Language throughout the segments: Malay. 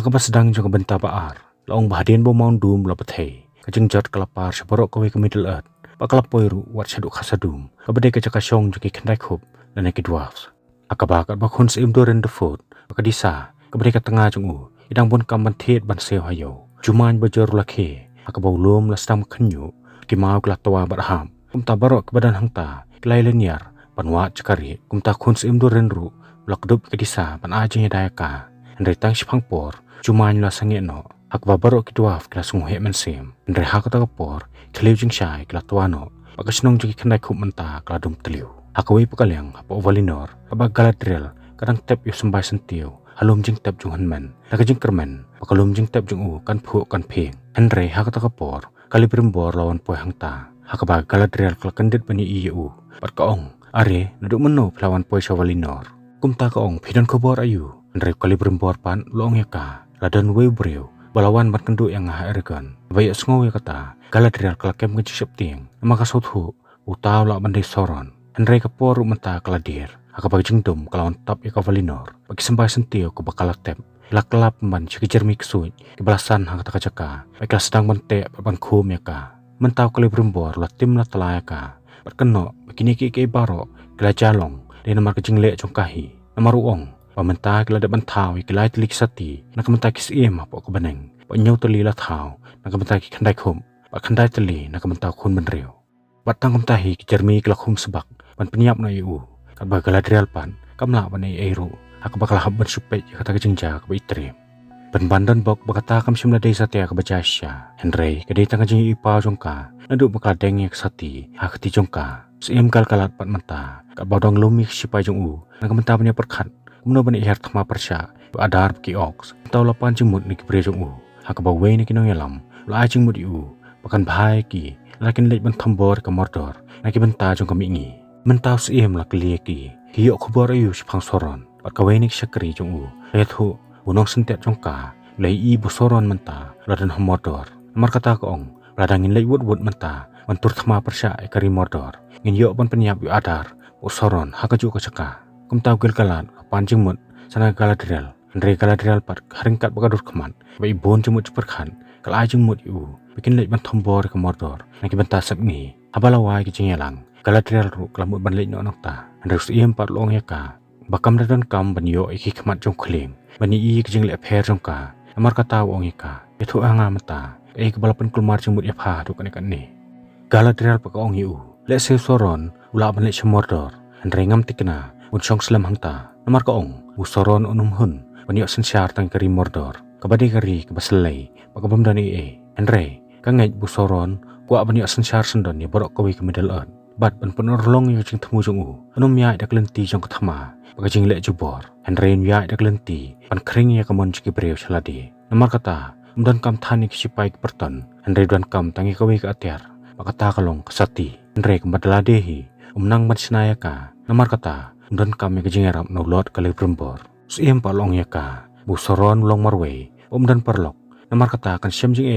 Hakabat sedang jong benta baar. Laong bahadian bo maun dum la pathe. Kajeng jot kelapar seborok kawe ke Middle Earth. Pakala poiru wat syaduk khasadum. Kabade kajakasyong joki kendai khub dan neki dwarfs. Akabakat bakun seim doren the foot. Pakadisa kabade katengah jong idang pun kamban thiet ban seo hayo. Juman bajor lakhe. Akabau lom la sedang kenyu. Kimau kelatawa barham. Kumta barok ke badan hangta. Kelai leniar. Panwat cekari. Kumta kun seim doren ru. Lakdup kadisa pan ajeng dayaka. Andai tang sipang por. Juman la sange no. Hakba barok ki dwarf kila sungu he mensem. Andai hakata kapor. Keliu jing syai kila tuano. Pakasinong joki kendai khub menta kila dum teliu. Hakawi pakalyang apa Valinor. Kabag Galadriel. Kadang tep yu sembai sentiu. Halum jing tep jung hanmen. Laka jing kermen. Pakalum jing tep jung kan pu kan ping. Andai hakata kapor. Kali berimbor lawan poy hangta. Hakabag Galadriel kila kendit bani iu. Pat kaong. Are naduk menu pelawan poy sa Valinor. Kumta kaong pidan kubor ayu. Andai kali berimbor pan loong yaka. Ladan wei breu. Balawan ban kenduk yang ngah ergan. Bayak sengow ya kata. Galadriel kelakem kencik tiang. Maka sothu. Utau lak bandai soron. Andai kapor menta kaladir. Akabag jengdum kalawan tap ya ka Valinor. Bagi sembai sentio ke bakal tep. Lak kelap man jermi kesuit. Kebalasan hang kata kacaka. Baiklah sedang bentek ban kum ya ka. Mentau kali berimbor la tim la telaya ka. Berkenok. Begini ki barok. Kila jalong. Dia namar kejing lek jongkahi. Namar uong. Pamenta kila dapat tahu kila telik sati. Nak menta kis apa kebeneng. Pak nyau teli la tahu. Nak menta ki kendai khum. Pak kendai teli nak menta kun benriu. Batang kumtahi ki jermi kila khum sebak. Pan penyiap na iu. Kat ba Galadriel pan. Kamla ban eiru. Aku bakal habban supet kata kejengja ke itrim. Pan bandan bok bakata kam simla desa tia ke bajasya. Henry kedai tang kejeng ipa jongka. Naduk bakal dengek sati. Hakti jongka. Seim kal kalat pat menta. Kat badong lumi sipai jong nak menta punya perkat. Kumno bani ihar thama persya. Adar ki ox. Tau lapan jemut ni kibre jong Hakaba wei ni kinong yalam. La ajing mut Pakan bahai ki. Lakin lek ban thambor ke Mordor. Naki benta jong kamingi. Mentau seim la kelie ki. Hiok kubor ayu sipang soron. Pat kawei ni syakri jong Letu. Unong sentiat jong ka. Lai i busoron menta. Ladan ham Mordor. Namar kata kaong. Ladangin lek wud menta. Mantur thama persya ekari Mordor. Ngin yok ban penyap yu adar. Busoron hakaju kacaka. Kumtau gilgalan. Panjing mut. Sana Galadriel. Andai Galadriel pat haringkat bakadur keman. Bai bon jemut ceperkan. Kal ajeng mut bikin lek ban thambor ke Mordor. Naki benta sakni. Habalawai ki jengelang. Galadriel ru kelamut ban lek no nokta. Andai seiem pat loong yaka. Bakam dadan kam ban yo iki kemat jong keling. Bani i ki jeng lek pher jong ka. Amar kata ong yaka. Itu anga mata. Kebalapan kulmar jemut ya pha tu kan ni. Galadriel pak ong Lek se soron ula ban lek Mordor. Andai ngam tikna. Unsong selam hangta. Namar kaong, usoron unum hun, paniok sensyar tang kari Mordor, kabadi kari kebaselai, pakabam dani Andre, kangait busoron, kuak paniok sensyar sendon ni borok kawi ke Middle Earth, bat ban penorlong yu jing temu jong unum yai dak lenti jong ketama, pakajing lek jubor, Andre yai dak lenti, pan kering ya kamon jiki breu chaladi, namar kata, umdan kam tani kisipai ke perton, Andre dan kam tangi kawi ke atiar, pakata kalong kesati, Andre kembadaladehi, umnang ban sinayaka, namar kata, dan kami kejengeram no lot kali berembor. Seim palong yaka. Busoron long marway. Dan perlok. Namar kata akan siam jing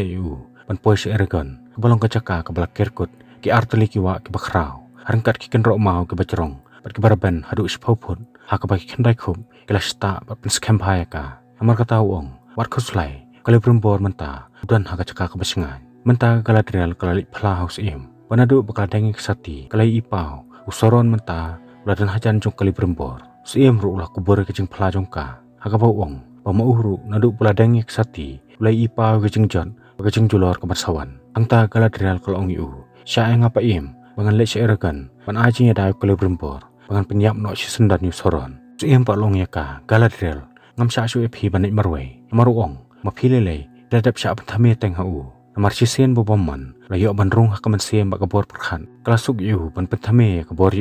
Pan poy si Eragon. Kebalong kacaka kebalak kirkut. Ki arteli kiwa ki bakrau. Harangkat ki kenrok mau ki bacerong. Pat ki baraben haduk si paupun. Haka bagi kendai kum. Kila sta pat penskam hayaka. Namar kata uong. Wat kuslai. Kali berembor menta. Dan haka caka kebasingan. Menta Galadriel kalalik pelahu seim. Panaduk bakal dengi kesati. Kalai ipau. Usoron menta. Ladan hajan jong kali berembor. Seim ru ulah kubur kejeng pela jongka. Hakabau wong. Pama uhru naduk pula dengi kesati. Ulai ipa kejeng jon. Kejeng julor ke marsawan. Angta Galadriel kalau ong Syai ngapa im. Bangan lek si Eragon. Pan ajinya dayu kali berembor. Bangan penyap nok si sendan yu soron. Seim pak long yaka. Galadriel. Ngam syak su epi banik marway. Namaru ong. Mapilele. Dadap syak pentami teng Namar si sen boboman. Layok ban rung hakaman seim bak kabor perkhan. Kelasuk ban pentami kabor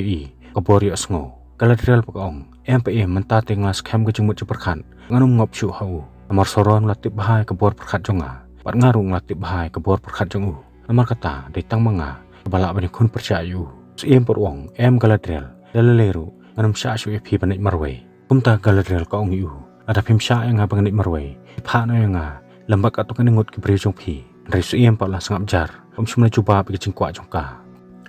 kabori asngo. Galadriel pakaong. MPM mentate ngas kem kejemut ceperkan. Nganum ngop syuk hau. Namar soron latip bahai kebor perkat jonga. Pat ngarung latip bahai kebor perkat jongu. Namar kata ditang manga. Kebalak bani kun percayu. Seim perwong. Galadriel. Lalaleru. Nganum syak syuk epi banik marway. Kumta Galadriel kaong Ada pim syak yang ngabang banik marway. Ipa no yang lembak atau keningut keberi jong pi. Dari seim pat lah sangap jar. Semula cuba pikir kuat jongka.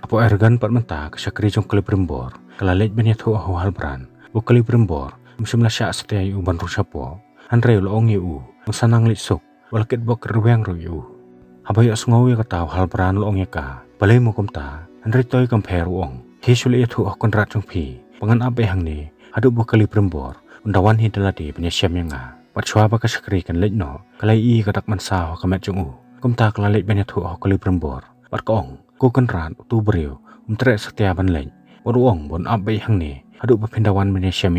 Apo Eragon pat menta kesyakri jong kali berembor. Kalalit banyak tu hal beran. Bu kali berembor. Semula syak setia ban rusapo. Andre lo ong sanang lisuk walakit bok ruweng ruyu habayo sngowi kataw halbran loong yaka balay mo kumta anritoy kamper uong hisuli itu akon ratjong pi pangan abe hangni hadu bukali brembor undawan hidaladi penyasyam yang nga patshwa baka sakri kan leitno kalai I katak mansaw kamet jong kumta kalalit benyatu akali brembor patkaong kukan rat tu beriu umtre setiaban lein uong bon abe hangni hadu bapindawan penyasyam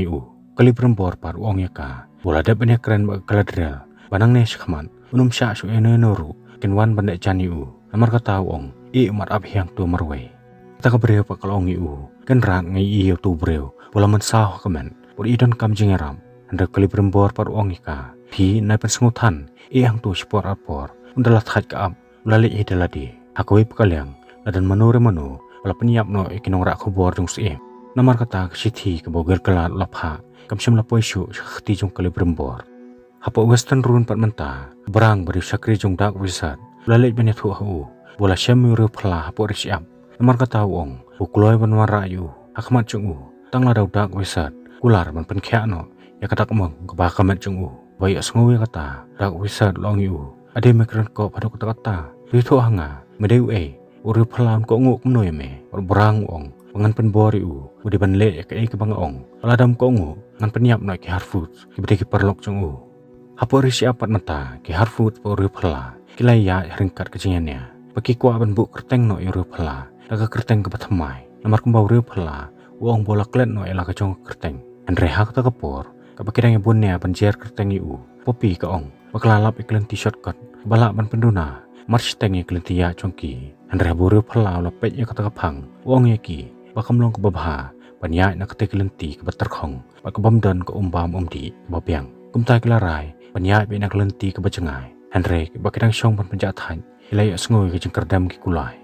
kali brembor par uong yaka bola da benyakran bakaladrel banang ne shkaman unum sya su eno noru kinwan bandai janiu namar kata uong I umat abhyang tu marway ta ka breu pa kalong iu kan rat ngai I tu breu bola man sah kamen por idon kam jingeram anda kali brembor par uong ika phi nai pen sengutan I hang tu spor apor undala that ka ab lali I daladi hakoi pakalyang ladan manure manu bola penyap no ikinong rak khobor jong sim namar kata sithi ke boger kelat lapha kam sim lapoi shu khti jong kali brembor hapo western run pat menta berang beri sakri jong dak wisat lali benyatu hu bola syamuru phla hapo risiap namar kata uong ukloi ban warayu akmat jong tang ladau dak wisat kular man pen khya no ya katak mong ba kamet jong bai asngowi kata dak wisat long yu ade mekran ko phadok kata ritho hanga medeu uru phalam ko ngu kumnoy me berang uong pangan pen bori udi ban le ka ke bang ong ladam ko ngu ngan penyap no ki harfut ki bede ki perlok jong hapo risiap pat mata ki harfut po uru phla kilai ya ringkat kejingannya bagi kuah ban bu kerteng no uru phla laga kerteng ke bathamai namar kumbau ru phla uong bola klet no ela ka jong kerteng andre hak ta kapor ka bakidang bunnya banjer kerteng popi ka ong baklalap iklen t-shirt kat balak ban penduna march teng iklen tia chongki andre boru phla la pet ya kata kapang uong yaki bakamlong ke babha banya na kateklen ti ke baterkhong bakabam dan ke umbam umdi babyang kumta kilarai banya be nak lenti ke bajengai andre bakidang shong ban penjatan ilai asngoi ke jengkerdam ki kulai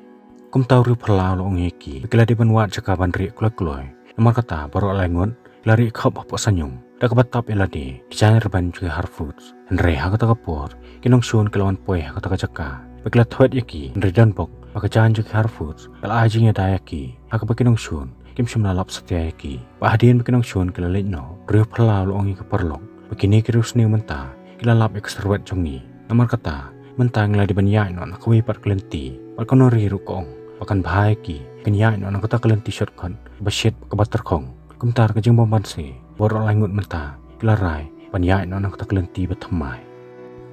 kumtau ru phla lo ngeki kila di banwat cakaban ri kloi nomor kata baru lengon lari khop apa sanyum dak batap eladi kijan reban juga harfoods andre ha kata kapor kinong shun kelawan poi ha kata jaka bekla thwet yaki redan bok bakajan juga harfoods kala ajing ya dayaki ha ka kinong shun kim shim lalap satya yaki bahadin kinong shun kila leino ru phla lo ngi ka perlong begini kirus ni menta kila lap ekstrawet jongi nomor kata mentang la di banyai no nakwi par klenti par kono ri ru kong pakan bhai ki kenyai no nakata klenti shot kon basit ke bater kong kumtar ke jeng bomban se bor langut menta kilarai banyai no nakata klenti bathamai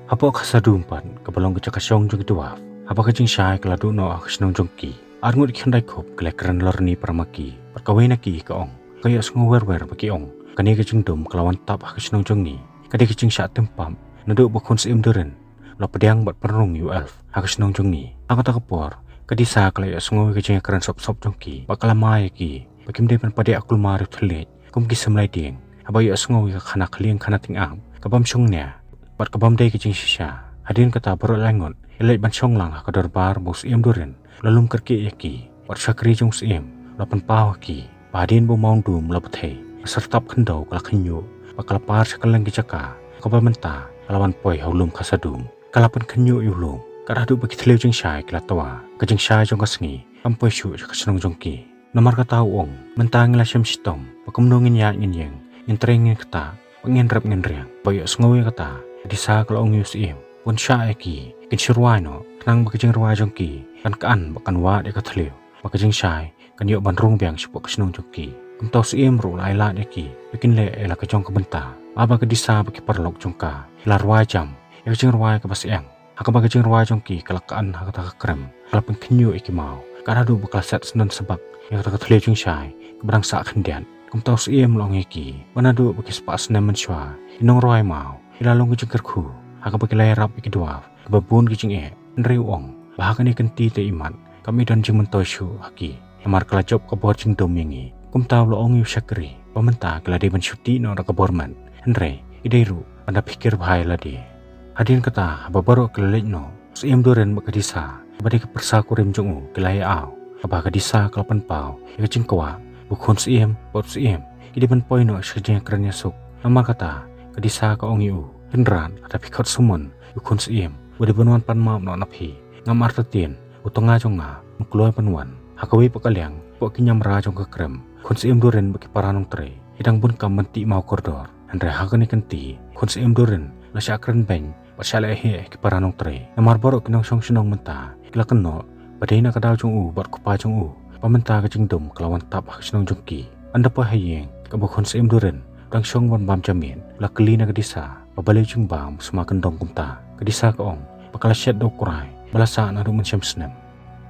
hapo khasadum pan ke balong ke cakasyong jong duaf apa ke jeng syai keladu no aksnong jongki arngut khandai khop klekran lorni paramaki par kawena ki ke ong kaya sngower wer baki ong kani ke jeng dum kelawan tap aksnong jongi kadi ke jeng sya tempam nadu bokon sim duren lo pedang bat perung yu elf hakus nong jongi angkata kepor kadisa kalai asngowi ke jeng keran sop jongki bakala mai ki bakim de pan pade akul mari thlet kum ki samlai ding abai asngowi ka khana khlieng khana ting ang kabam shongnya bat kabam de ke jeng shisha hadin kata baro langon elai ban shong lang ka darbar bos im duren lalum kerki yaki bat sakri jong sim lapan paw ki badin bo maung dum lapthei sertap khendau kala khinyo bakala par sakalang ki caka kabam menta lawan poi haulum khasadum kalapan kanyo yulung karadu bagi thleu jeng syai kelatawa ka jeng syai jong kasngi ampoi shu ka senong jongki nomor kata uong mentang la syam sitom pakumnongin ya ngin trengin kata pengin rap ngin riang boyo sngowi kata disa kalau ong yusim pun syai ki kin shurwai no tenang bagi jeng ruai jongki kan kaan bakan wa de ka thleu bagi jeng syai kan yo ban rung biang shu ka senong jongki kumtau sim ru lai la ki bikin le ela ka jong ka benta aba ka disa bagi perlok jongka larwai jam ya jeng ruai ke basiang haka bagi jeng ruai jongki kelakaan haka tak krem kalapan kenyu iki mau karadu bakal set senan sebab ya kata thleu jeng syai kebrang sa khendian kumtau sim long iki banadu bagi spas nemen sywa inong ruai mau ilalong ke jengkerku haka bagi lai rap iki duaf kebabun ki jeng nri uong bahkan ni kenti te iman kami dan jeng mentosyu haki amar kelajop ke bor jeng dom yangi kumtau lo ong yu syakri pementa kelade ban syuti no ka borman nre ideiru anda pikir bahaya ladi hadin kata babaro kelelek no sim duren bakadisa bade ke persaku rem jongu kelai au aba kadisa kelapan pau ya jeng kwa bukhon sim bot sim kidi ban poi no sejeng kernya suk nama kata kadisa ka ong yu henran ada pikot sumon bukhon sim bade banwan pan mau no napi ngamar tetien utonga jonga mukloy panwan hakawi pakalyang pok kinyam ra jong ke krem khon sim duren baki paranong tre idang bun kam menti mau kordor andre hakani kenti khon sim duren la syakran beng pat syale he ki paranong tre namar borok kinong song sunong menta kila keno badena ka daw jong u bat kupa jong u pamenta ka jingdom kelawan tap hak sunong jongki anda pa hayeng ka bokon seim duren dang song wan bam jamin la kelina ka disa pabale jung bam semakan dong kumta ka disa ka ong pakala syat do kurai balasa na rum syam snem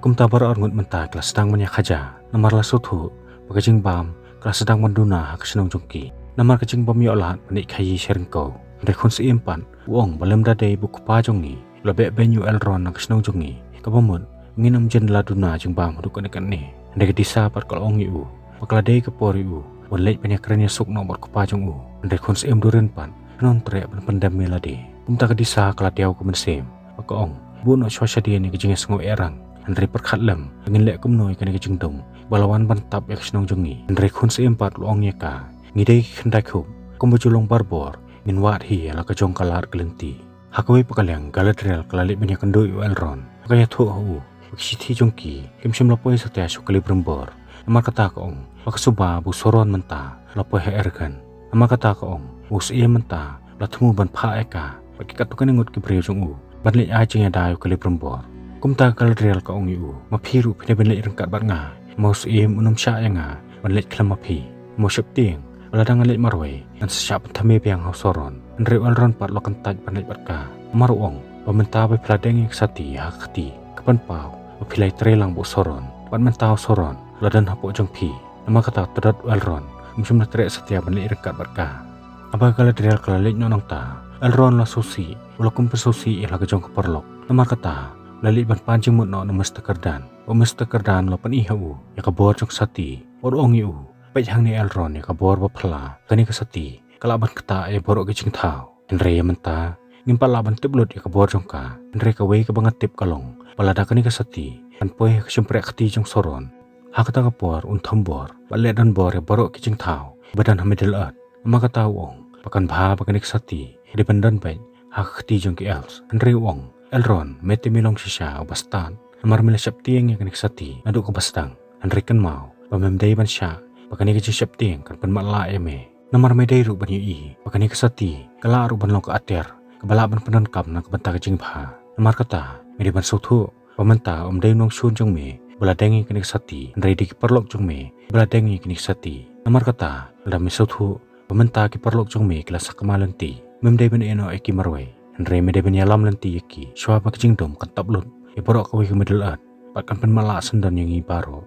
kumta bar orngut menta kala sedang menya khaja namar la sothu pakajing bam kala sedang manduna hak sunong jongki namar kajing bam yo lat menik khayi sherengko rekon seim pan uong balem dade bu kupa jongi la be benyu elron hak sunong jongi ka bomon nginam jen la duna jung bam du kan ne ndek disa par kal ong yu pakala dei ka pori u wan lej banyak keranya sok no bot kupa jong u ndek kon seim duren pan non tre ban pendam melade kumta ka disa kala tiaw ko mensem ka ong bu no swasya dia ni kejing sngo erang ndre per khatlem ngin lek kum noi kan kejing dong balawan ban tap ek snong jongi ndre kon seim pat lu ong ye ka ngidei khandai khu kum bujulong barbor ngin wat hi la ka jong kalar kelenti hakoi pakalang galadrel kala lej banyak kendo yu elron kaya tho hu Sithi jongki kimsim lapoi satya sukali brembor nama kata ka ong paksuba bu soron menta lapoi he ergan nama kata ka ong us ie menta latmu ban pha eka pakikat tukan ngut ki breu jong u banle a jinga dayo kali brembor kumta kal real ka ong yu maphiru phine benle rengkat bat nga mos ie unum sha nga banle khlam maphi mo shep ting baladang le marwai an sya thame piang ho soron nre alron pat lokan taj banle bat ka maru ong pamenta be pladeng sati hakti kapan pau pilai trelang bu soron pan mentau soron ladan hapo jong pi nama kata terat elron musum tre setia benli rekat berka apa kala drial kala lek nonong ta elron la susi ulakum pesusi ila ke jong keperlok nama kata lali ban panjing mut no mesti kerdan o mesti kerdan lo pan ihu ya ka bor jong sati or ong yu pe jang ni elron ya ka bor ba phla kani ka sati kala ban kata e borok ke jing thau enre menta ngimpal laban tiblut ya ka bor jong ka enre ka wei ka bangat tip kalong balada kani ka sati an poe ksimprek khati jong soron hakata ka por un thambor balle dan bor e borok ki jing thau badan hamidel at ama ka tau ong pakan bha pakanik sati de bandan bai hak khati jong ki els andre ong elron mete milong sisa bastan amar mila saptieng ya kanik sati adu ka bastang andre kan mau pamem dei ban sha pakani ki saptieng kan pan mala eme namar me dei ru ban yi pakani ka sati kala ru ban long ka ater kabala ban penan kam na ka banta ka jing bha namar kata mede ban sothu pamenta dei nong sun jong me bala dengi kenik sati ndai di perlok jong me bala dengi kenik sati namar kata la me sothu pamenta ki perlok jong me kelas kamalanti mem dei ben eno eki marwai ndai me dei ben yalam lanti eki shwa pak jing dom kan tablun e borok ko ke middle at pat kan pen mala sendan yang i baro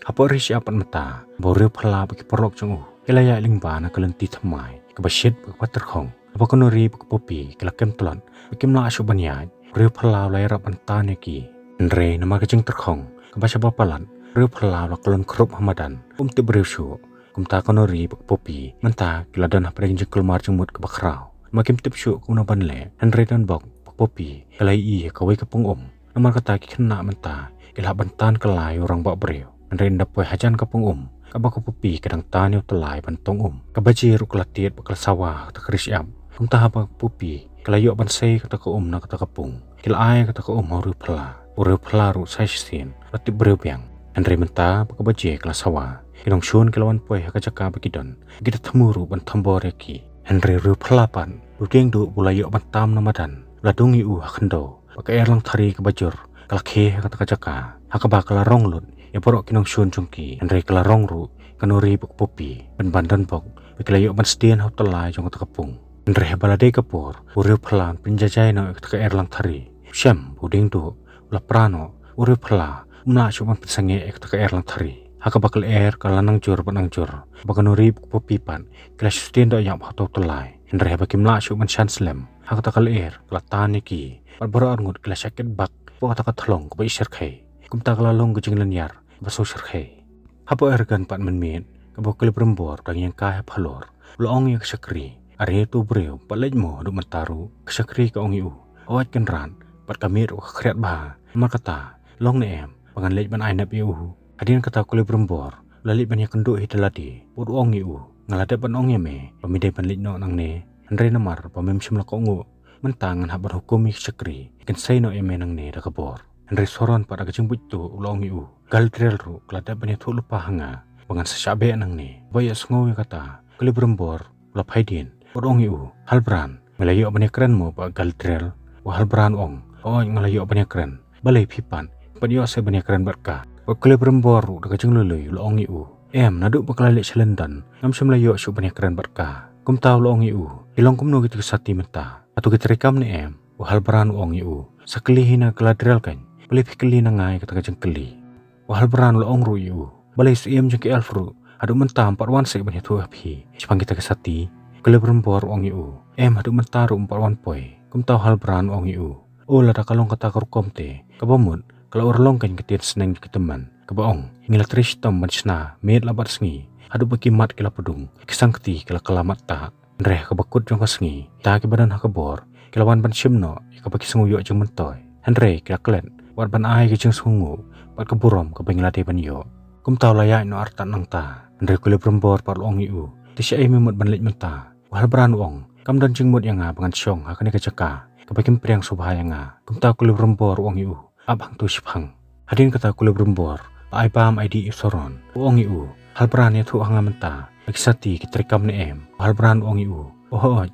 apo ri siapan mata bore phala ki perlok jong u kelaya ling ba na kalanti thamai ka basyet pak terkhong apa kono ri pak popi kela kem tlan kim la asu banya riu phala lai rap antan ki ndre nama kajing terkhong kabasha bapalan riu phala la kolon krup hamadan ti briu shu kumta kono ri popi menta kiladan hapring jekul mar jengmut ka bakrau makim tip shu kuna banle ndre dan bok popi kalai i kawai ka pungum namar kata ki khenna menta kila bantan kalai orang bak briu ndre ndapoi hajan ka pungum kabako popi kadang tan yu telai bantong kabaji ru klatiet bakal sawah takris yam kumta hapa popi kalayo bansai kata ko na kata kapung kilai kata ko ru phala ru sai sin rati breu piang andre menta pakabaje kala sawa kinong shun kilawan poi hakajaka bakidon kita thamuru ban thambore ki andre ru phala pan ruteng du bulayo bantam namadan ladungi u hakhndo paka erlang thari ka bajur kala khe kata kajaka hakaba kala ronglun ya porok kinong shun jongki andre kala rongru kanori popi ban bandan bok kilayo ban stien hotelai jong kata kapung Ndre balade kapur uriu phalan pinjajai na ka erlang thari syam buding du la prano uriu phala umla chuman pinsange ek ka erlang thari haka bakal kalanang jur banang jur baganuri popipan kala sustain do yang phato tolai ndre bakim la chuman chanslem haka takal kala ki barbara ngut kala shaket bak po ka thlong ko isher khai kumta kala long gijing lanyar baso shar khai hapo ergan pat menmin ka bokal brembor dang yang ka phalor loong yak sakri are tu breu palej mo du mataru ksakri ka ongi u awat kan ran pat kamir u khriat ba makata long ne em pangan lej ban ai na pi u adin kata kule brembor lali ban yakendu hitalati pud ongi u ngalade ban ongi me pamide ban lej no nang ne andre namar pamem simla ko ngu mentangan habar hukum sakri kan sai no eme nang ne da kabor andre soron pat aga jembut tu longi u gal trel ru klada ban thu lupa hanga pangan sasabe nang ne boya sngo kata kule brembor la phaidin Podongi u halbran Ngelayo banyak keren mo pa Galadriel. Wahal beran ong. Oh ngelayo banyak keren. Balai pipan. Padyo saya banyak keren berka. Pakle beremboru dekat jeng lului lo ong iu. Naduk pakalalik selendan. Ngam semelayo syuk banyak keren berka. Kum tahu lo ong iu. Hilong kum no gitu kesati menta. Atau kita rekam ni Wahal beran ong iu. Sakeli hina Galadriel kan. Balai pikeli nangai kata jeng keli. Wahal beran lo ong ru iu. Balai siem jeng ke elfru. Aduk mentah 4 wan sek banyak tu api. Sepang kita kesati. Kele berembor ong iu. Aduk mentah ru 4 wan poi. Kum tahu hal beran ong iu. Lada kalong kata karukom te. Kabamut. Kalau urlong kan ketian seneng ke teman. Kebaong. Ngila trish tom manisna. Med labat sengi. Aduk bekimat kila pedung. Kisang keti kila kelamat tak. Nreh kebakut jong kasengi. Tak ke badan hakabor. Kila wan ban simno. Ika baki sengu yuk jeng mentoy. Henre kila klet. Wat ban ai ke jeng sungu. Wat keburom ke bengilate ban yuk. Kum tahu layak no artan nang ta. Henre kule berembor par ong iu. Tisya memut ban lek menta. Wahal beran ong. Kam dan jeng mut yang bangan syong hakane kecaka. Kebakin priang subha yang kum tahu kule berembor ong iu. Abang tu sipang. Hadin kata kule berembor. Pa ai pam ai di isoron. Ong iu. Hal beran ya tu hanga menta. Kisati kitrikam ni Hal beran ong iu.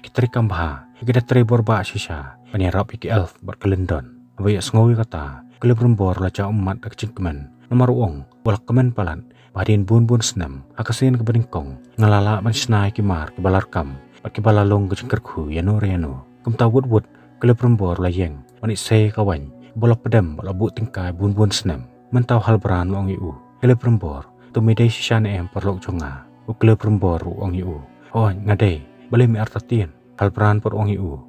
Kitrikam bah. Kita trebor ba sisa. Panyarap iki elf bar kelendon. Abayak sengawi kata. Kule berembor laca umat dak cingkemen. Nomor ong. Walak kemen palan. Bahadin bun-bun senam. Akasin keberingkong. Ngalala man senai kimar kebalarkam. Pat kebalalong kecingkerku yano. Kum tahu wud. Kule berembor layeng. Manik se kawan. Bola pedam bola bu tingkai bun-bun senam. Mentau hal beran ong iu. Kele perembor. Tu medai sisa perlok jonga. Kele perembor ong iu. Ngadai. Balai mi artatien. Hal beran por ong iu.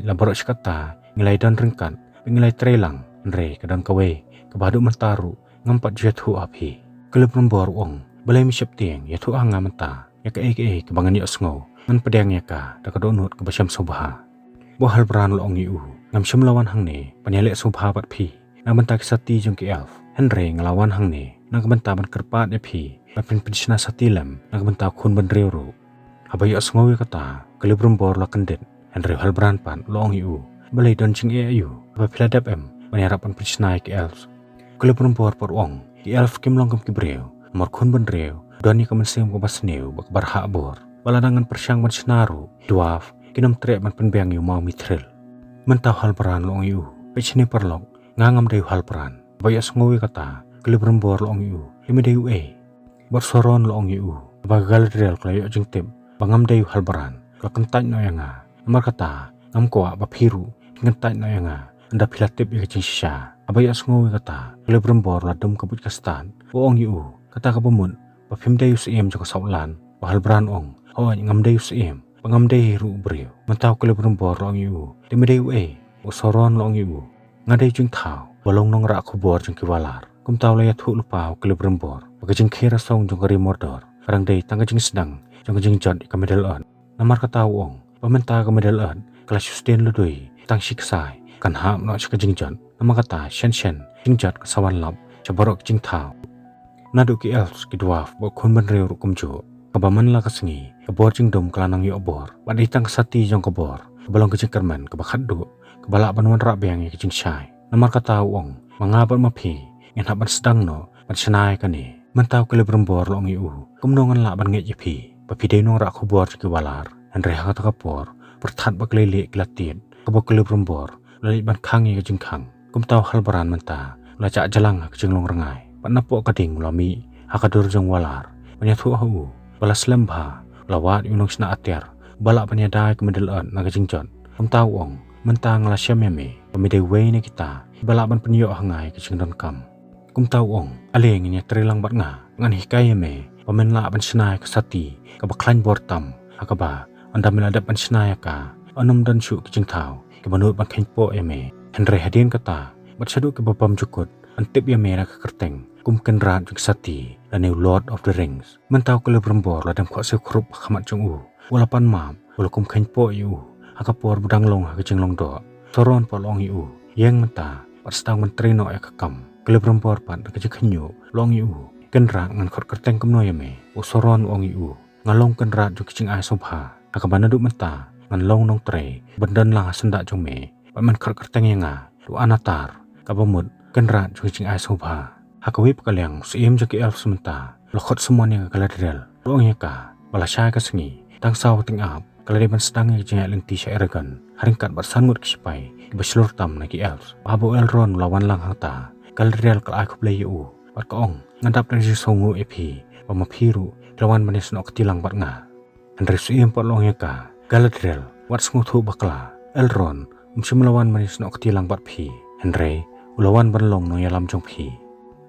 Labarok sekata. Ngilai dan rengkat. Ngilai trelang. Nre kedan kawe. Kebaduk mentaru. Ngampat jatuh api. Kele perembor ong. Balai mi siap tiang. Ya tu anga menta. Ya ke kebangan ya sengaw. Ngan pedang ya ka. Dakadonut kebasyam sobaha. Hal beran lo ong iu. Ngam syam lawan hang ne, panyalek subha bat pi. Nang bentak sati jong ki elf. Henry ngelawan hang ne, nang bentak ban kerpat ne pi. Bapin pensina sati lem, nang bentak kun ban reuru. Abayak sengawi kata, kele berembor la kendit. Henry hal beran pan lo ong iu. Balai don jing iu. Apabila dap panyarapan pensina ki elf. Kele berembor por ong, ki elf kim long ki breu. Mor kun ban reu, doni kamensem ko basneu bak barha bor. Baladangan persyang ban senaru, dwarf. Kinam trek man penbiang yu mau mitril. Mentau hal peran lo ong yu. Pecini perlok. Ngangam dayu hal peran. Bayak sengawi kata. Kele berembor lo ong yu. Imi dayu Bersoron lo ong yu. Baga Galadriel kelayo jeng tip. Bangam dayu hal peran. Kekentaj no yang Namar kata. Ngam koa bapiru. Ngentaj no yang Anda pila tip ya kecing sisa. Bayak sengawi kata. Kele berembor ladum kabut kastan. O ong yu. Kata kapamun. Bapim dayu seiem joko saulan. Bahal beran ong. Ngam dayu seiem. Pengamdai ru beriu. Mentau kele berembor lo iu. Demedai Usoron lo iu. Ngadai jeng tau. Balong nong rak kubor jeng kiwalar. Kum tau layat hu lupau kele berembor. Baga jeng kira song jeng kari mordor. Karang day tangga jeng sedang. Jeng jeng jod ika medal on. Namar kata uong. Pementa ke medal on. Kelas sustain ludui. Tang siksai. Kan ham no cika jeng jod. Nama kata shen. Jeng jod kesawan lap. Caborok jeng tau. Nadu ki elves ki dwarf. Bok kun ban reu rukum jo. Kabaman la kasengi, kebor jeng dom kelanang yu obor, bat ditang kesati jong kebor, kebalong kecing kerman, kebakat du, kebalak banuan rak beang kecing syai. Namar kata uong, mangabat mapi, ngen haban sedang no, ban senai kane, mentau kele berembor lo yu, kumnongan lak ban nget jepi, papi denong rak kubor jeng kebalar, dan reha kata kapor, bertat bak lele kelatin, kebor kele berembor, lalit ban kangi kecing kang, kumtau hal beran menta, lacak jalang kecing long rengai, bat napok kading lami, hakadur jong walar, penyatu ahu. Balas lembah, lawat yunong sena atir, balak penyadai kemedelan naga jengjon. Kum tahu ong, mentang la syameme, pemidai wei kita, balak ban penyok hangai ke jengdon kam. Kum tahu ong, aleng ini terilang bat ngan hikaya me, pemen la ban senai ke sati, ke baklan bortam, akaba, anda meladap ban senai ka, anum dan syuk ke jeng tau, ke menurut ban kenpo eme, Henry hadin kata, bat saduk ke babam cukut, antip ya merah ke kerteng. Kum kenrat jeng sati dan Lord of the Rings. Mentau kele berembor ladam kuat sekrup kamat jeng Walapan mam, walakum kenpo yu. Akapor budang long hake jeng long do. Soron po long yu. Yang menta, pat setang menteri no ya kekam. Kele berembor pat ke jeng kenyu, long yu. Kenrat ngan kot kerteng kum no yame. Soron long yu. Ngalong kenrat jeng kecing ay sobha. Akabana duk menta, ngan long nong tre. Bendan lang sendak jeng me. Pat men kot kerteng yang du anatar. Kabamut, kenrat jeng kecing ay sobha. Hakawip kaliang siem jaki elf sementa. Lokot semuanya ke Galadriel. Ruang ya ka. Balasya ka sengi. Tang saw ting ap. Kalau dia sedang jengak lenti Eragon, haringkat bersangut kesipai, berselur tam nagi elves. Abu Elrond lawan lang hangta, Galadriel kalau aku belayu, berkaong, ngadap dari songu epi, pemapiru, lawan manis nok tilang batnga. Henry suiem long yaka, Galadriel, wat senguthu bakla, Elrond, melawan manis nok tilang bat pi, Henry, ulawan banlong no yalam jong pi.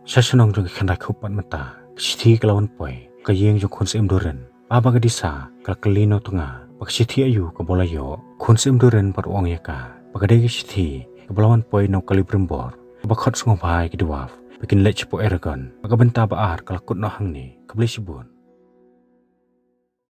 Sasenong jong kandak hupat mata, kesithi kelawan poi, kayeng jong kun seim duren, baba gadisa, kal kelino tengah. Pagsithi ayu kabolayo, konsem duren par uang yaka. Pagadegi sithi, kabalawan poi no kalibrembor. Bakot sengobhai ki dwarf, bikin lech po Eragon. Pagabenta baar kalakut no hangni, kabeli sibun.